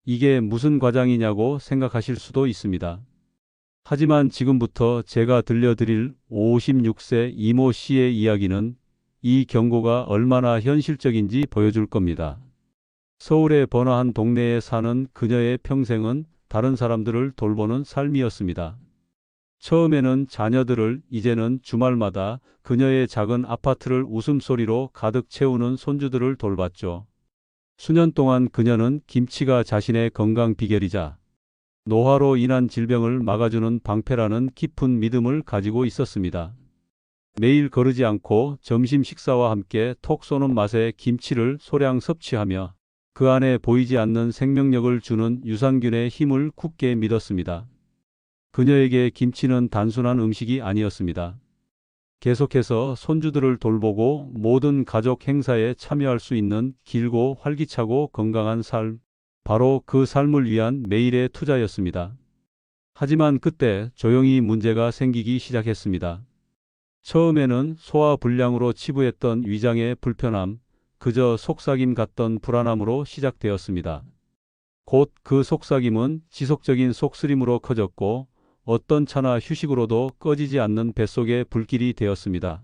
이게 무슨 과장이냐고 생각하실 수도 있습니다. 하지만 지금부터 제가 들려드릴 56세 이모 씨의 이야기는 이 경고가 얼마나 현실적인지 보여줄 겁니다. 서울의 번화한 동네에 사는 그녀의 평생은 다른 사람들을 돌보는 삶이었습니다. 처음에는 자녀들을, 이제는 주말마다 그녀의 작은 아파트를 웃음소리로 가득 채우는 손주들을 돌봤죠. 수년 동안 그녀는 김치가 자신의 건강 비결이자 노화로 인한 질병을 막아주는 방패라는 깊은 믿음을 가지고 있었습니다. 매일 거르지 않고 점심 식사와 함께 톡 쏘는 맛의 김치를 소량 섭취하며 그 안에 보이지 않는 생명력을 주는 유산균의 힘을 굳게 믿었습니다. 그녀에게 김치는 단순한 음식이 아니었습니다. 계속해서 손주들을 돌보고 모든 가족 행사에 참여할 수 있는 길고 활기차고 건강한 삶, 바로 그 삶을 위한 매일의 투자였습니다. 하지만 그때 조용히 문제가 생기기 시작했습니다. 처음에는 소화 불량으로 치부했던 위장의 불편함, 그저 속삭임 같던 불안함으로 시작되었습니다. 곧 그 속삭임은 지속적인 속쓰림으로 커졌고 어떤 차나 휴식으로도 꺼지지 않는 뱃속의 불길이 되었습니다.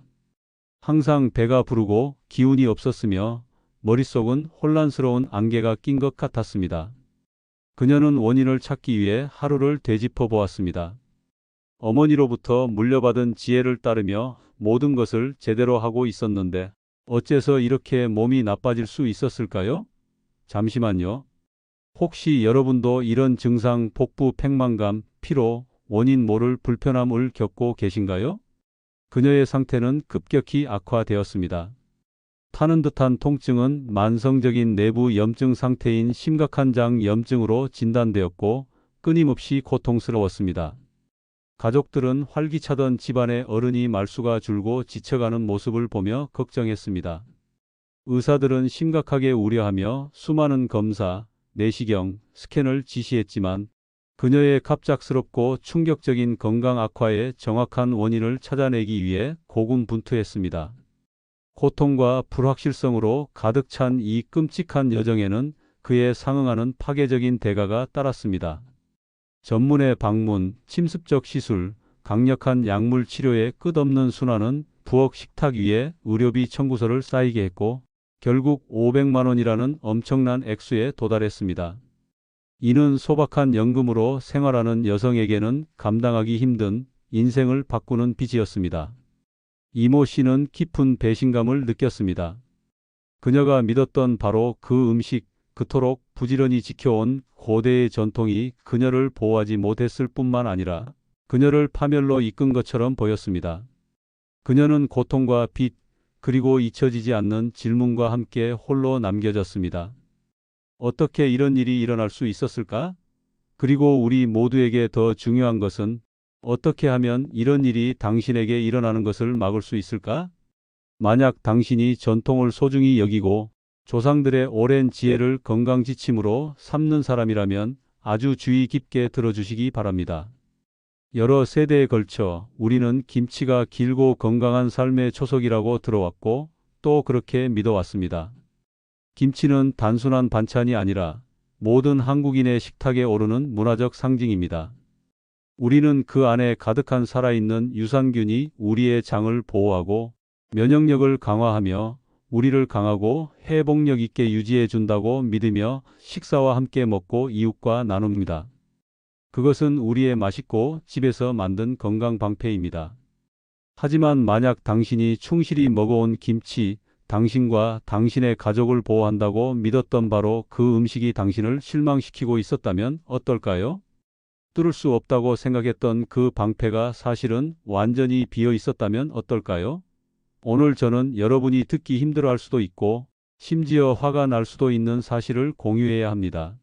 항상 배가 부르고 기운이 없었으며 머릿속은 혼란스러운 안개가 낀 것 같았습니다. 그녀는 원인을 찾기 위해 하루를 되짚어 보았습니다. 어머니로부터 물려받은 지혜를 따르며 모든 것을 제대로 하고 있었는데 어째서 이렇게 몸이 나빠질 수 있었을까요? 잠시만요. 혹시 여러분도 이런 증상, 복부 팽만감, 피로, 원인 모를 불편함을 겪고 계신가요? 그녀의 상태는 급격히 악화되었습니다. 타는 듯한 통증은 만성적인 내부 염증 상태인 심각한 장 염증으로 진단되었고 끊임없이 고통스러웠습니다. 가족들은 활기차던 집안의 어른이 말수가 줄고 지쳐가는 모습을 보며 걱정했습니다. 의사들은 심각하게 우려하며 수많은 검사, 내시경, 스캔을 지시했지만 그녀의 갑작스럽고 충격적인 건강 악화의 정확한 원인을 찾아내기 위해 고군분투했습니다. 고통과 불확실성으로 가득 찬 이 끔찍한 여정에는 그에 상응하는 파괴적인 대가가 따랐습니다. 전문의 방문, 침습적 시술, 강력한 약물 치료의 끝없는 순환은 부엌 식탁 위에 의료비 청구서를 쌓이게 했고 결국 500만 원이라는 엄청난 액수에 도달했습니다. 이는 소박한 연금으로 생활하는 여성에게는 감당하기 힘든 인생을 바꾸는 빚이었습니다. 이모 씨는 깊은 배신감을 느꼈습니다. 그녀가 믿었던 바로 그 음식, 그토록 부지런히 지켜온 고대의 전통이 그녀를 보호하지 못했을 뿐만 아니라 그녀를 파멸로 이끈 것처럼 보였습니다. 그녀는 고통과 빚, 그리고 잊혀지지 않는 질문과 함께 홀로 남겨졌습니다. 어떻게 이런 일이 일어날 수 있었을까? 그리고 우리 모두에게 더 중요한 것은 어떻게 하면 이런 일이 당신에게 일어나는 것을 막을 수 있을까? 만약 당신이 전통을 소중히 여기고 조상들의 오랜 지혜를 건강지침으로 삼는 사람이라면 아주 주의 깊게 들어주시기 바랍니다. 여러 세대에 걸쳐 우리는 김치가 길고 건강한 삶의 초석이라고 들어왔고 또 그렇게 믿어왔습니다. 김치는 단순한 반찬이 아니라 모든 한국인의 식탁에 오르는 문화적 상징입니다. 우리는 그 안에 가득한 살아있는 유산균이 우리의 장을 보호하고 면역력을 강화하며 우리를 강하고 회복력 있게 유지해 준다고 믿으며 식사와 함께 먹고 이웃과 나눕니다. 그것은 우리의 맛있고 집에서 만든 건강 방패입니다. 하지만 만약 당신이 충실히 먹어온 김치, 당신과 당신의 가족을 보호한다고 믿었던 바로 그 음식이 당신을 실망시키고 있었다면 어떨까요? 뚫을 수 없다고 생각했던 그 방패가 사실은 완전히 비어 있었다면 어떨까요? 오늘 저는 여러분이 듣기 힘들어할 수도 있고 심지어 화가 날 수도 있는 사실을 공유해야 합니다.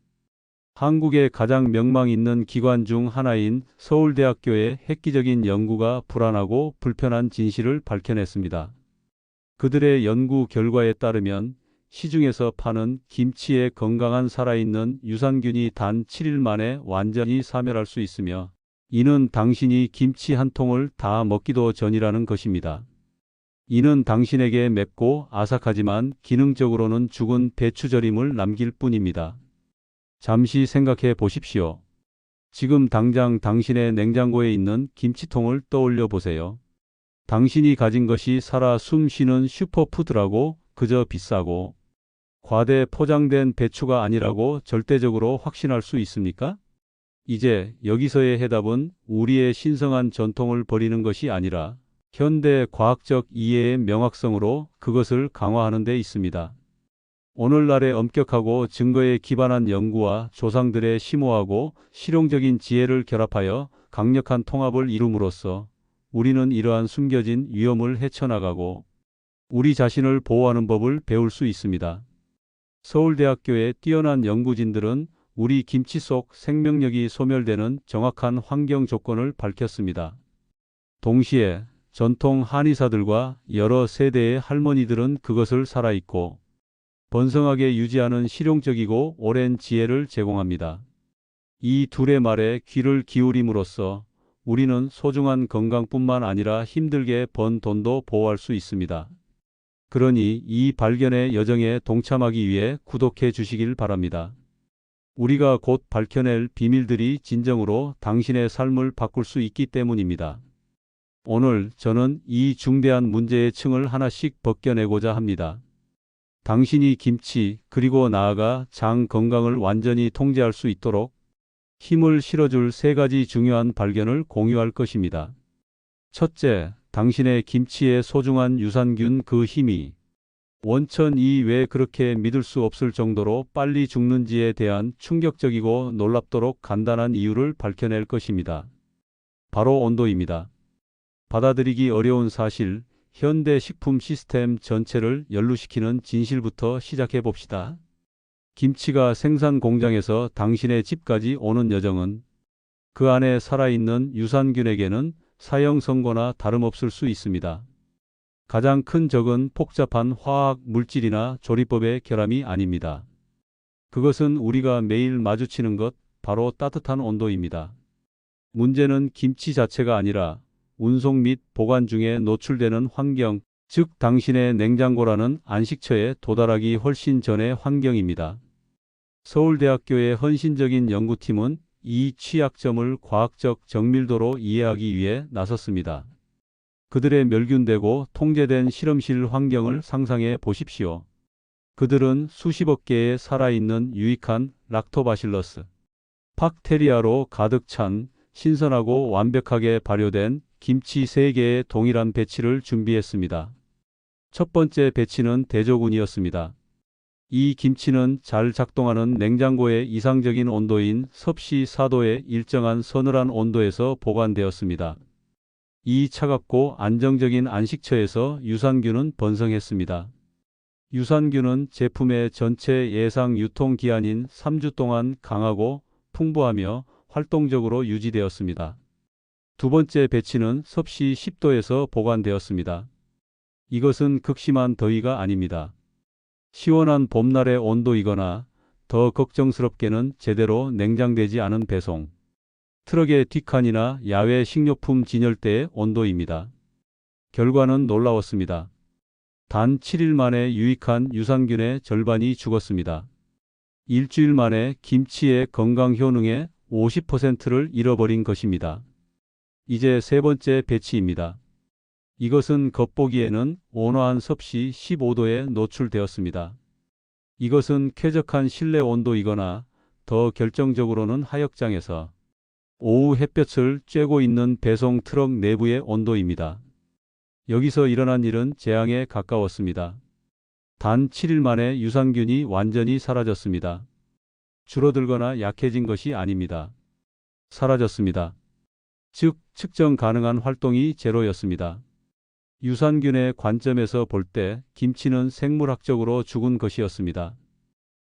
한국의 가장 명망 있는 기관 중 하나인 서울대학교의 획기적인 연구가 불안하고 불편한 진실을 밝혀냈습니다. 그들의 연구 결과에 따르면 시중에서 파는 김치의 건강한 살아있는 유산균이 단 7일 만에 완전히 사멸할 수 있으며 이는 당신이 김치 한 통을 다 먹기도 전이라는 것입니다. 이는 당신에게 맵고 아삭하지만 기능적으로는 죽은 배추절임을 남길 뿐입니다. 잠시 생각해 보십시오. 지금 당장 당신의 냉장고에 있는 김치통을 떠올려 보세요. 당신이 가진 것이 살아 숨쉬는 슈퍼푸드라고, 그저 비싸고 과대 포장된 배추가 아니라고 절대적으로 확신할 수 있습니까? 이제 여기서의 해답은 우리의 신성한 전통을 버리는 것이 아니라 현대 과학적 이해의 명확성으로 그것을 강화하는 데 있습니다. 오늘날의 엄격하고 증거에 기반한 연구와 조상들의 심오하고 실용적인 지혜를 결합하여 강력한 통합을 이룸으로써 우리는 이러한 숨겨진 위험을 헤쳐나가고 우리 자신을 보호하는 법을 배울 수 있습니다. 서울대학교의 뛰어난 연구진들은 우리 김치 속 생명력이 소멸되는 정확한 환경 조건을 밝혔습니다. 동시에 전통 한의사들과 여러 세대의 할머니들은 그것을 살아있고 번성하게 유지하는 실용적이고 오랜 지혜를 제공합니다. 이 둘의 말에 귀를 기울임으로써 우리는 소중한 건강뿐만 아니라 힘들게 번 돈도 보호할 수 있습니다. 그러니 이 발견의 여정에 동참하기 위해 구독해 주시길 바랍니다. 우리가 곧 밝혀낼 비밀들이 진정으로 당신의 삶을 바꿀 수 있기 때문입니다. 오늘 저는 이 중대한 문제의 층을 하나씩 벗겨내고자 합니다. 당신이 김치, 그리고 나아가 장 건강을 완전히 통제할 수 있도록 힘을 실어줄 3가지 중요한 발견을 공유할 것입니다. 첫째, 당신의 김치의 소중한 유산균, 그 힘이 원천이 왜 그렇게 믿을 수 없을 정도로 빨리 죽는지에 대한 충격적이고 놀랍도록 간단한 이유를 밝혀낼 것입니다. 바로 온도입니다. 받아들이기 어려운 사실, 현대 식품 시스템 전체를 연루시키는 진실부터 시작해 봅시다. 김치가 생산 공장에서 당신의 집까지 오는 여정은 그 안에 살아있는 유산균에게는 사형 선고나 다름없을 수 있습니다. 가장 큰 적은 복잡한 화학 물질이나 조리법의 결함이 아닙니다. 그것은 우리가 매일 마주치는 것, 바로 따뜻한 온도입니다. 문제는 김치 자체가 아니라 운송 및 보관 중에 노출되는 환경, 즉 당신의 냉장고라는 안식처에 도달하기 훨씬 전의 환경입니다. 서울대학교의 헌신적인 연구팀은 이 취약점을 과학적 정밀도로 이해하기 위해 나섰습니다. 그들의 멸균되고 통제된 실험실 환경을 상상해 보십시오. 그들은 수십억 개의 살아있는 유익한 락토바실러스, 박테리아로 가득 찬 신선하고 완벽하게 발효된 김치 3개의 동일한 배치를 준비했습니다. 첫 번째 배치는 대조군이었습니다. 이 김치는 잘 작동하는 냉장고의 이상적인 온도인 섭씨 4도의 일정한 서늘한 온도에서 보관되었습니다. 이 차갑고 안정적인 안식처에서 유산균은 번성했습니다. 유산균은 제품의 전체 예상 유통기한인 3주 동안 강하고 풍부하며 활동적으로 유지되었습니다. 두 번째 배치는 섭씨 10도에서 보관되었습니다. 이것은 극심한 더위가 아닙니다. 시원한 봄날의 온도이거나 더 걱정스럽게는 제대로 냉장되지 않은 배송 트럭의 뒷칸이나 야외 식료품 진열대의 온도입니다. 결과는 놀라웠습니다. 단 7일 만에 유익한 유산균의 절반이 죽었습니다. 일주일 만에 김치의 건강 효능의 50%를 잃어버린 것입니다. 이제 3번째 배치입니다. 이것은 겉보기에는 온화한 섭씨 15도에 노출되었습니다. 이것은 쾌적한 실내 온도이거나 더 결정적으로는 하역장에서 오후 햇볕을 쬐고 있는 배송 트럭 내부의 온도입니다. 여기서 일어난 일은 재앙에 가까웠습니다. 단 7일 만에 유산균이 완전히 사라졌습니다. 줄어들거나 약해진 것이 아닙니다. 사라졌습니다. 즉, 측정 가능한 활동이 제로였습니다. 유산균의 관점에서 볼 때 김치는 생물학적으로 죽은 것이었습니다.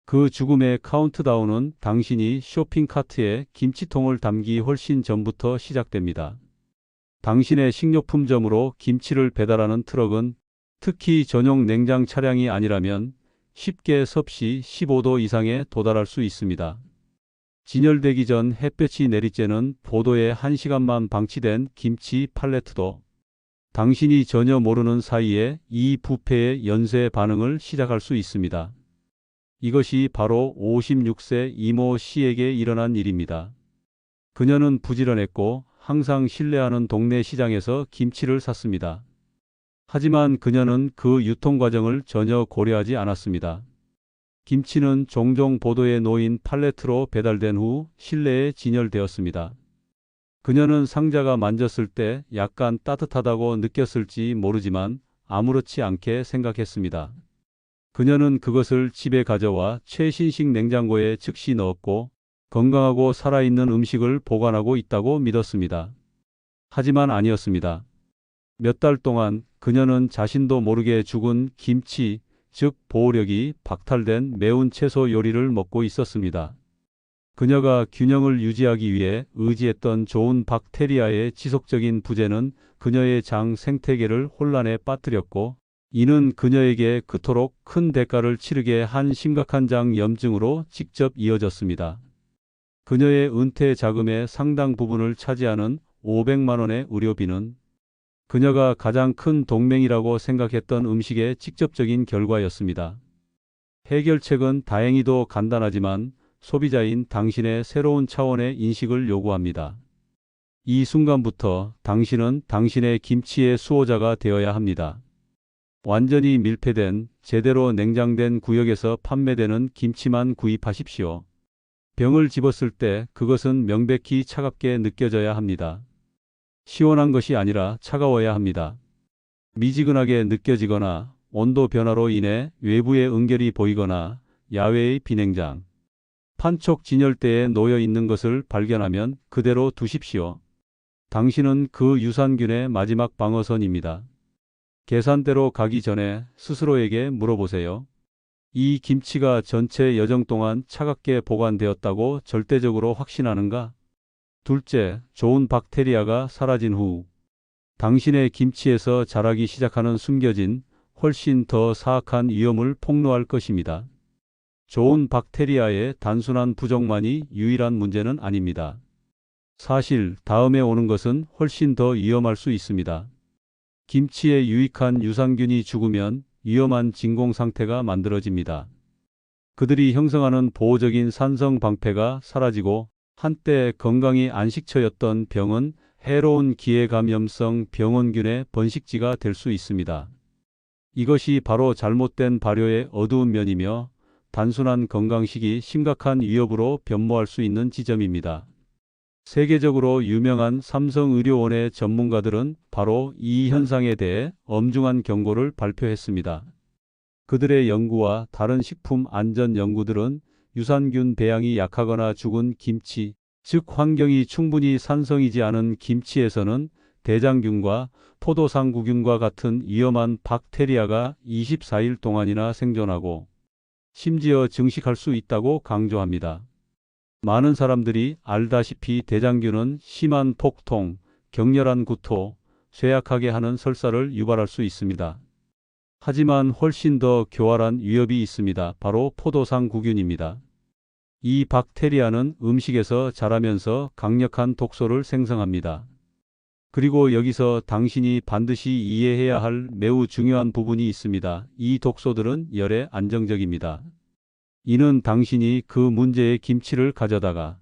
그 죽음의 카운트다운은 당신이 쇼핑카트에 김치통을 담기 훨씬 전부터 시작됩니다. 당신의 식료품점으로 김치를 배달하는 트럭은 특히 전용 냉장 차량이 아니라면 쉽게 섭씨 15도 이상에 도달할 수 있습니다. 진열되기 전 햇볕이 내리쬐는 보도에 1시간만 방치된 김치 팔레트도 당신이 전혀 모르는 사이에 이 부패의 연쇄 반응을 시작할 수 있습니다. 이것이 바로 56세 이모 씨에게 일어난 일입니다. 그녀는 부지런했고 항상 신뢰하는 동네 시장에서 김치를 샀습니다. 하지만 그녀는 그 유통 과정을 전혀 고려하지 않았습니다. 김치는 종종 보도에 놓인 팔레트로 배달된 후 실내에 진열되었습니다. 그녀는 상자가 만졌을 때 약간 따뜻하다고 느꼈을지 모르지만 아무렇지 않게 생각했습니다. 그녀는 그것을 집에 가져와 최신식 냉장고에 즉시 넣었고 건강하고 살아있는 음식을 보관하고 있다고 믿었습니다. 하지만 아니었습니다. 몇 달 동안 그녀는 자신도 모르게 죽은 김치, 즉 보호력이 박탈된 매운 채소 요리를 먹고 있었습니다. 그녀가 균형을 유지하기 위해 의지했던 좋은 박테리아의 지속적인 부재는 그녀의 장 생태계를 혼란에 빠뜨렸고, 이는 그녀에게 그토록 큰 대가를 치르게 한 심각한 장 염증으로 직접 이어졌습니다. 그녀의 은퇴 자금의 상당 부분을 차지하는 500만 원의 의료비는 그녀가 가장 큰 동맹이라고 생각했던 음식의 직접적인 결과였습니다. 해결책은 다행히도 간단하지만 소비자인 당신의 새로운 차원의 인식을 요구합니다. 이 순간부터 당신은 당신의 김치의 수호자가 되어야 합니다. 완전히 밀폐된, 제대로 냉장된 구역에서 판매되는 김치만 구입하십시오. 병을 집었을 때 그것은 명백히 차갑게 느껴져야 합니다. 시원한 것이 아니라 차가워야 합니다. 미지근하게 느껴지거나 온도 변화로 인해 외부의 응결이 보이거나 야외의 비냉장, 판촉 진열대에 놓여 있는 것을 발견하면 그대로 두십시오. 당신은 그 유산균의 마지막 방어선입니다. 계산대로 가기 전에 스스로에게 물어보세요. 이 김치가 전체 여정 동안 차갑게 보관되었다고 절대적으로 확신하는가? 둘째, 좋은 박테리아가 사라진 후 당신의 김치에서 자라기 시작하는 숨겨진 훨씬 더 사악한 위험을 폭로할 것입니다. 좋은 박테리아의 단순한 부족만이 유일한 문제는 아닙니다. 사실 다음에 오는 것은 훨씬 더 위험할 수 있습니다. 김치에 유익한 유산균이 죽으면 위험한 진공 상태가 만들어집니다. 그들이 형성하는 보호적인 산성 방패가 사라지고 한때 건강이 안식처였던 병은 해로운 기회감염성 병원균의 번식지가 될 수 있습니다. 이것이 바로 잘못된 발효의 어두운 면이며 단순한 건강식이 심각한 위협으로 변모할 수 있는 지점입니다. 세계적으로 유명한 삼성의료원의 전문가들은 바로 이 현상에 대해 엄중한 경고를 발표했습니다. 그들의 연구와 다른 식품 안전 연구들은 유산균 배양이 약하거나 죽은 김치, 즉 환경이 충분히 산성이지 않은 김치에서는 대장균과 포도상구균과 같은 위험한 박테리아가 24일 동안이나 생존하고 심지어 증식할 수 있다고 강조합니다. 많은 사람들이 알다시피 대장균은 심한 폭통, 격렬한 구토, 쇠약하게 하는 설사를 유발할 수 있습니다. 하지만 훨씬 더 교활한 위협이 있습니다. 바로 포도상구균입니다. 이 박테리아는 음식에서 자라면서 강력한 독소를 생성합니다. 그리고 여기서 당신이 반드시 이해해야 할 매우 중요한 부분이 있습니다. 이 독소들은 열에 안정적입니다. 이는 당신이 그 문제의 김치를 가져다가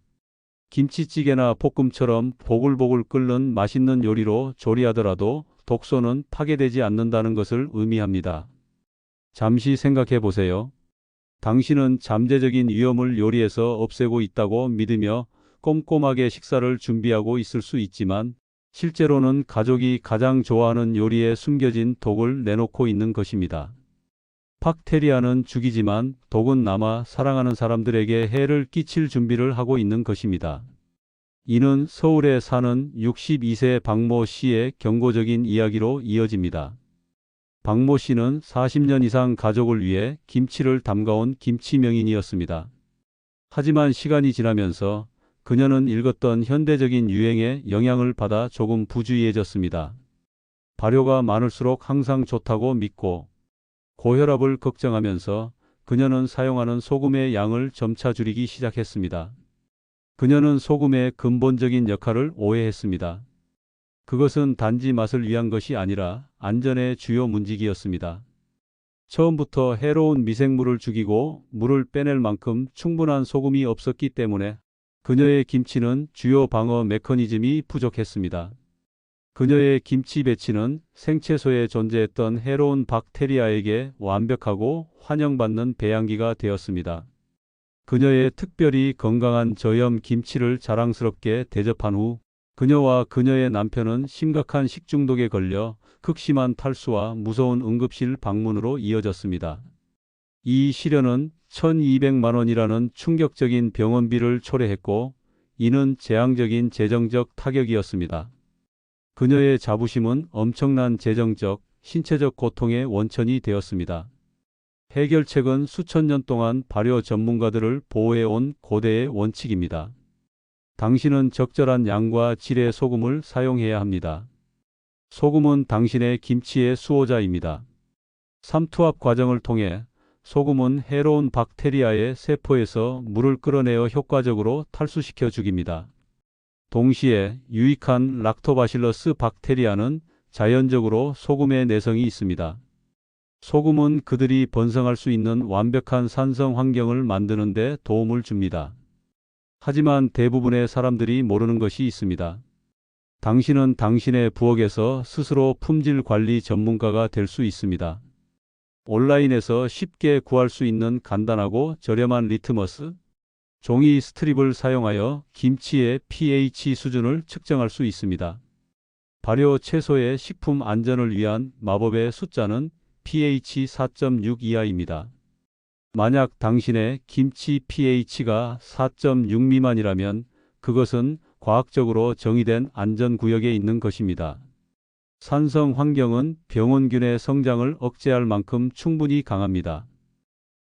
김치찌개나 볶음처럼 보글보글 끓는 맛있는 요리로 조리하더라도 독소는 파괴되지 않는다는 것을 의미합니다. 잠시 생각해 보세요. 당신은 잠재적인 위험을 요리에서 없애고 있다고 믿으며 꼼꼼하게 식사를 준비하고 있을 수 있지만 실제로는 가족이 가장 좋아하는 요리에 숨겨진 독을 내놓고 있는 것입니다. 박테리아는 죽이지만 독은 남아 사랑하는 사람들에게 해를 끼칠 준비를 하고 있는 것입니다. 이는 서울에 사는 62세 박모 씨의 경고적인 이야기로 이어집니다. 박모 씨는 40년 이상 가족을 위해 김치를 담가온 김치 명인이었습니다. 하지만 시간이 지나면서 그녀는 읽었던 현대적인 유행에 영향을 받아 조금 부주의해졌습니다. 발효가 많을수록 항상 좋다고 믿고 고혈압을 걱정하면서 그녀는 사용하는 소금의 양을 점차 줄이기 시작했습니다. 그녀는 소금의 근본적인 역할을 오해했습니다. 그것은 단지 맛을 위한 것이 아니라 안전의 주요 문지기였습니다. 처음부터 해로운 미생물을 죽이고 물을 빼낼 만큼 충분한 소금이 없었기 때문에 그녀의 김치는 주요 방어 메커니즘이 부족했습니다. 그녀의 김치 배치는 생채소에 존재했던 해로운 박테리아에게 완벽하고 환영받는 배양기가 되었습니다. 그녀의 특별히 건강한 저염 김치를 자랑스럽게 대접한 후 그녀와 그녀의 남편은 심각한 식중독에 걸려 극심한 탈수와 무서운 응급실 방문으로 이어졌습니다. 이 시련은 1200만 원이라는 충격적인 병원비를 초래했고 이는 재앙적인 재정적 타격이었습니다. 그녀의 자부심은 엄청난 재정적, 신체적 고통의 원천이 되었습니다. 해결책은 수천 년 동안 발효 전문가들을 보호해온 고대의 원칙입니다. 당신은 적절한 양과 질의 소금을 사용해야 합니다. 소금은 당신의 김치의 수호자입니다. 삼투압 과정을 통해 소금은 해로운 박테리아의 세포에서 물을 끌어내어 효과적으로 탈수시켜 죽입니다. 동시에 유익한 락토바실러스 박테리아는 자연적으로 소금의 내성이 있습니다. 소금은 그들이 번성할 수 있는 완벽한 산성 환경을 만드는 데 도움을 줍니다. 하지만 대부분의 사람들이 모르는 것이 있습니다. 당신은 당신의 부엌에서 스스로 품질 관리 전문가가 될 수 있습니다. 온라인에서 쉽게 구할 수 있는 간단하고 저렴한 리트머스, 종이 스트립을 사용하여 김치의 pH 수준을 측정할 수 있습니다. 발효 채소의 식품 안전을 위한 마법의 숫자는 pH 4.6 이하입니다. 만약 당신의 김치 pH가 4.6 미만이라면 그것은 과학적으로 정의된 안전구역에 있는 것입니다. 산성 환경은 병원균의 성장을 억제할 만큼 충분히 강합니다.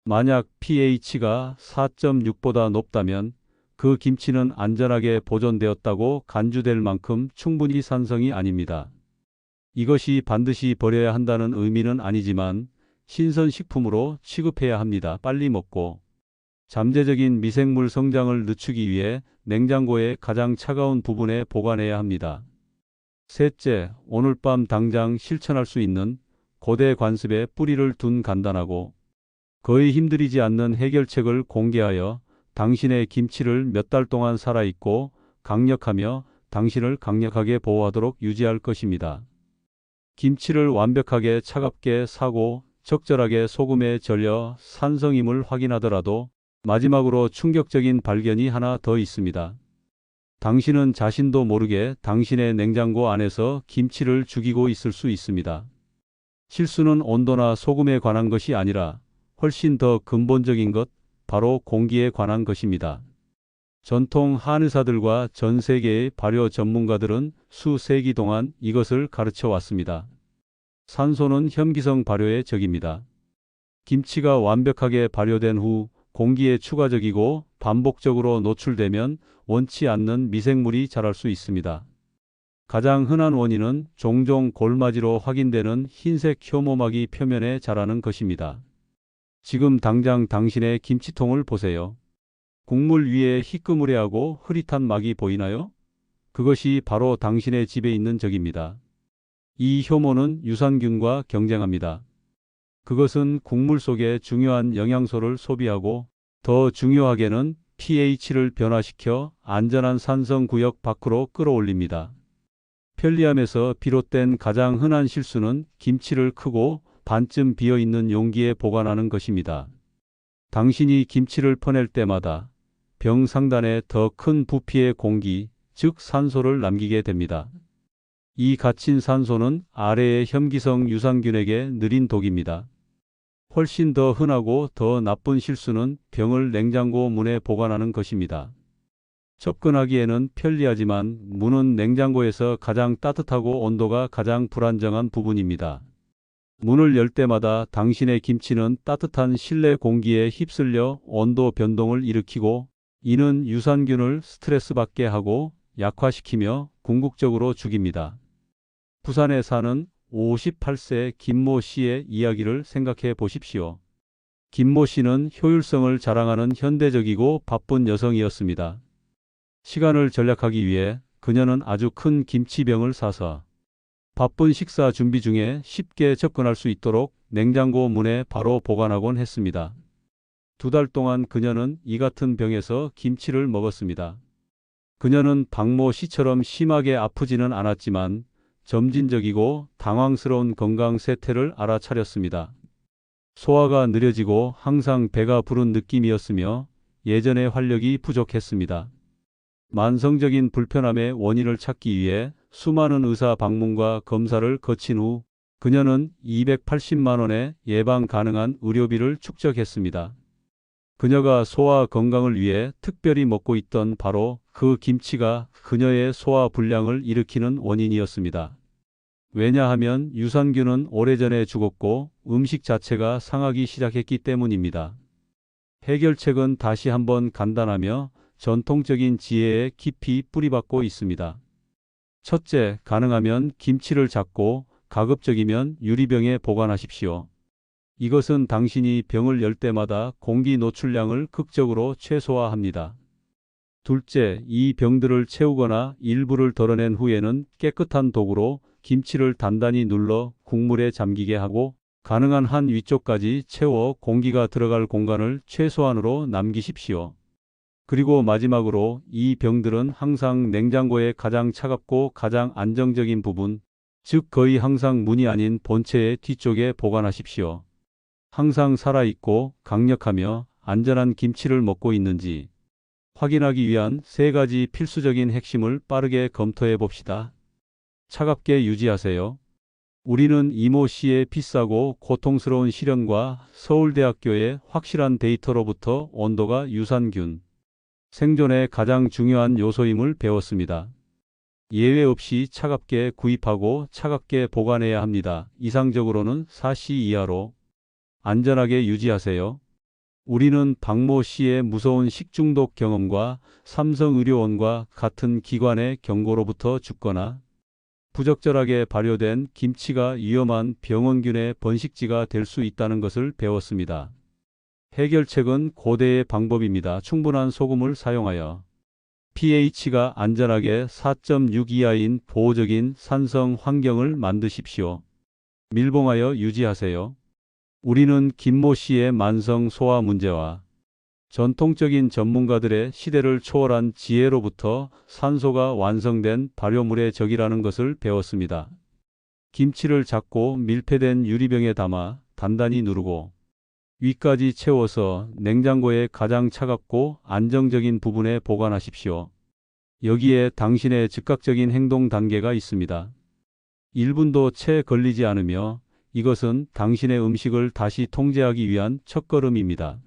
만약 pH가 4.6보다 높다면 그 김치는 안전하게 보존되었다고 간주될 만큼 충분히 산성이 아닙니다. 이것이 반드시 버려야 한다는 의미는 아니지만 신선식품으로 취급해야 합니다. 빨리 먹고 잠재적인 미생물 성장을 늦추기 위해 냉장고의 가장 차가운 부분에 보관해야 합니다. 셋째, 오늘 밤 당장 실천할 수 있는 고대 관습에 뿌리를 둔 간단하고 거의 힘들이지 않는 해결책을 공개하여 당신의 김치를 몇 달 동안 살아있고 강력하며 당신을 강력하게 보호하도록 유지할 것입니다. 김치를 완벽하게 차갑게 사고 적절하게 소금에 절여 산성임을 확인하더라도 마지막으로 충격적인 발견이 하나 더 있습니다. 당신은 자신도 모르게 당신의 냉장고 안에서 김치를 죽이고 있을 수 있습니다. 실수는 온도나 소금에 관한 것이 아니라 훨씬 더 근본적인 것, 바로 공기에 관한 것입니다. 전통 한의사들과 전 세계의 발효 전문가들은 수세기 동안 이것을 가르쳐 왔습니다. 산소는 혐기성 발효의 적입니다. 김치가 완벽하게 발효된 후 공기에 추가적이고 반복적으로 노출되면 원치 않는 미생물이 자랄 수 있습니다. 가장 흔한 원인은 종종 골마지로 확인되는 흰색 효모막이 표면에 자라는 것입니다. 지금 당장 당신의 김치통을 보세요. 국물 위에 희끄무레하고 흐릿한 막이 보이나요? 그것이 바로 당신의 집에 있는 적입니다. 이 효모는 유산균과 경쟁합니다. 그것은 국물 속에 중요한 영양소를 소비하고 더 중요하게는 pH를 변화시켜 안전한 산성 구역 밖으로 끌어올립니다. 편리함에서 비롯된 가장 흔한 실수는 김치를 크고 반쯤 비어있는 용기에 보관하는 것입니다. 당신이 김치를 퍼낼 때마다 병 상단에 더 큰 부피의 공기, 즉 산소를 남기게 됩니다. 이 갇힌 산소는 아래의 혐기성 유산균에게 느린 독입니다. 훨씬 더 흔하고 더 나쁜 실수는 병을 냉장고 문에 보관하는 것입니다. 접근하기에는 편리하지만 문은 냉장고에서 가장 따뜻하고 온도가 가장 불안정한 부분입니다. 문을 열 때마다 당신의 김치는 따뜻한 실내 공기에 휩쓸려 온도 변동을 일으키고 이는 유산균을 스트레스 받게 하고 약화시키며 궁극적으로 죽입니다. 부산에 사는 58세 김모 씨의 이야기를 생각해 보십시오. 김모 씨는 효율성을 자랑하는 현대적이고 바쁜 여성이었습니다. 시간을 절약하기 위해 그녀는 아주 큰 김치병을 사서 바쁜 식사 준비 중에 쉽게 접근할 수 있도록 냉장고 문에 바로 보관하곤 했습니다. 2달 동안 그녀는 이 같은 병에서 김치를 먹었습니다. 그녀는 박모 씨처럼 심하게 아프지는 않았지만 점진적이고 당황스러운 건강 세태를 알아차렸습니다. 소화가 느려지고 항상 배가 부른 느낌이었으며 예전의 활력이 부족했습니다. 만성적인 불편함의 원인을 찾기 위해 수많은 의사 방문과 검사를 거친 후 그녀는 280만 원의 예방 가능한 의료비를 축적했습니다. 그녀가 소화 건강을 위해 특별히 먹고 있던 바로 그 김치가 그녀의 소화 불량을 일으키는 원인이었습니다. 왜냐하면 유산균은 오래전에 죽었고 음식 자체가 상하기 시작했기 때문입니다. 해결책은 다시 한번 간단하며 전통적인 지혜에 깊이 뿌리박고 있습니다. 첫째, 가능하면 김치를 작고 가급적이면 유리병에 보관하십시오. 이것은 당신이 병을 열 때마다 공기 노출량을 극적으로 최소화합니다. 둘째, 이 병들을 채우거나 일부를 덜어낸 후에는 깨끗한 도구로 김치를 단단히 눌러 국물에 잠기게 하고 가능한 한 위쪽까지 채워 공기가 들어갈 공간을 최소한으로 남기십시오. 그리고 마지막으로 이 병들은 항상 냉장고의 가장 차갑고 가장 안정적인 부분, 즉 거의 항상 문이 아닌 본체의 뒤쪽에 보관하십시오. 항상 살아있고 강력하며 안전한 김치를 먹고 있는지 확인하기 위한 3가지 필수적인 핵심을 빠르게 검토해 봅시다. 차갑게 유지하세요. 우리는 이모 씨의 비싸고 고통스러운 실현과 서울대학교의 확실한 데이터로부터 온도가 유산균, 생존의 가장 중요한 요소임을 배웠습니다. 예외 없이 차갑게 구입하고 차갑게 보관해야 합니다. 이상적으로는 4시 이하로 안전하게 유지하세요. 우리는 박모 씨의 무서운 식중독 경험과 삼성의료원과 같은 기관의 경고로부터 죽거나 부적절하게 발효된 김치가 위험한 병원균의 번식지가 될 수 있다는 것을 배웠습니다. 해결책은 고대의 방법입니다. 충분한 소금을 사용하여 pH가 안전하게 4.6 이하인 보호적인 산성 환경을 만드십시오. 밀봉하여 유지하세요. 우리는 김모 씨의 만성 소화 문제와 전통적인 전문가들의 시대를 초월한 지혜로부터 산소가 완성된 발효물의 적이라는 것을 배웠습니다. 김치를 작고 밀폐된 유리병에 담아 단단히 누르고 위까지 채워서 냉장고의 가장 차갑고 안정적인 부분에 보관하십시오. 여기에 당신의 즉각적인 행동 단계가 있습니다. 1분도 채 걸리지 않으며 이것은 당신의 음식을 다시 통제하기 위한 첫걸음입니다.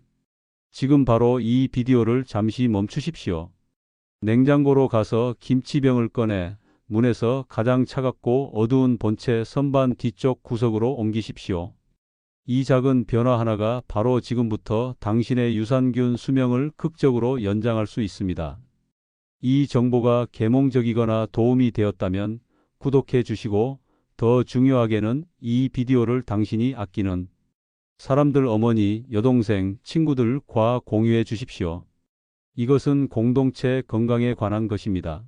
지금 바로 이 비디오를 잠시 멈추십시오. 냉장고로 가서 김치병을 꺼내 문에서 가장 차갑고 어두운 본체 선반 뒤쪽 구석으로 옮기십시오. 이 작은 변화 하나가 바로 지금부터 당신의 유산균 수명을 극적으로 연장할 수 있습니다. 이 정보가 계몽적이거나 도움이 되었다면 구독해 주시고 더 중요하게는 이 비디오를 당신이 아끼는 사람들, 어머니, 여동생, 친구들과 공유해 주십시오. 이것은 공동체 건강에 관한 것입니다.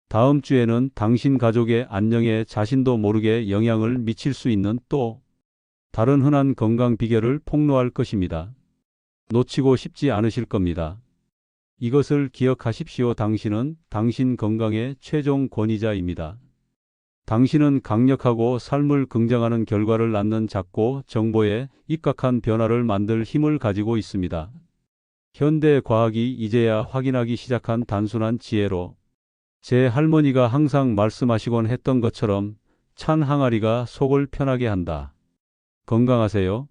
다음 주에는 당신 가족의 안녕에 자신도 모르게 영향을 미칠 수 있는 또 다른 흔한 건강 비결을 폭로할 것입니다. 놓치고 싶지 않으실 겁니다. 이것을 기억하십시오. 당신은 당신 건강의 최종 권위자입니다. 당신은 강력하고 삶을 긍정하는 결과를 낳는 작고 정보에 입각한 변화를 만들 힘을 가지고 있습니다. 현대 과학이 이제야 확인하기 시작한 단순한 지혜로 제 할머니가 항상 말씀하시곤 했던 것처럼 찬 항아리가 속을 편하게 한다. 건강하세요.